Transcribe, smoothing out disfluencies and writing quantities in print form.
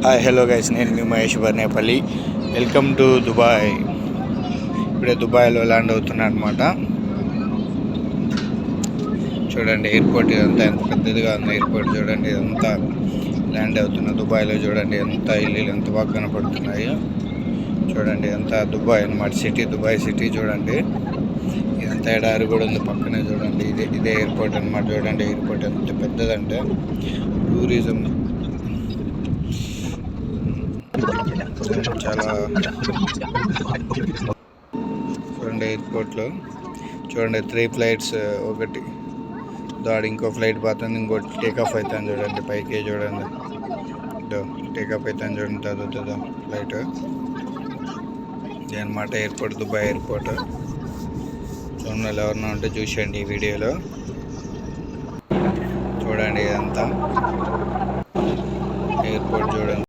Hi hello guys, నేను మీ Mahesh Barnepalli. Welcome to Dubai. ఇప్పుడే దుబాయ్లో ల్యాండ్ అవుతున్నా అనమాట. చూడండి ఎయిర్పోర్ట్ ఇదంతా ఎంత పెద్దదిగా ఉంది. ఎయిర్పోర్ట్ చూడండి, ఇదంతా ల్యాండ్ అవుతున్న దుబాయ్లో. చూడండి ఎంత ఇల్లు ఎంత బాగా కనపడుతున్నాయో. చూడండి ఎంత దుబాయ్ అనమాట, సిటీ, దుబాయ్ సిటీ. చూడండి ఇదంతా ఎడారి కూడా ఉంది పక్కనే. చూడండి ఇదే ఎయిర్పోర్ట్ అనమాట. చూడండి ఎయిర్పోర్ట్ ఎంత పెద్దదంటే టూరిజం చాలా. చూడండి ఎయిర్పోర్ట్లో చూడండి 3 ఫ్లైట్స్, ఒకటి దాడి ఇంకో ఫ్లైట్ పోతుంది, ఇంకోటి టేకాఫ్ అవుతాను. చూడండి పైకి చూడండి, టేకాఫ్ అవుతాను చూడండి. చదువుతుందో ఫ్లైట్ అనమాట. Airport, Dubai airport. చూడండి ఎవరన్నా ఉంటే చూసేయండి ఈ వీడియోలో. చూడండి ఇదంతా ఎయిర్పోర్ట్ చూడండి.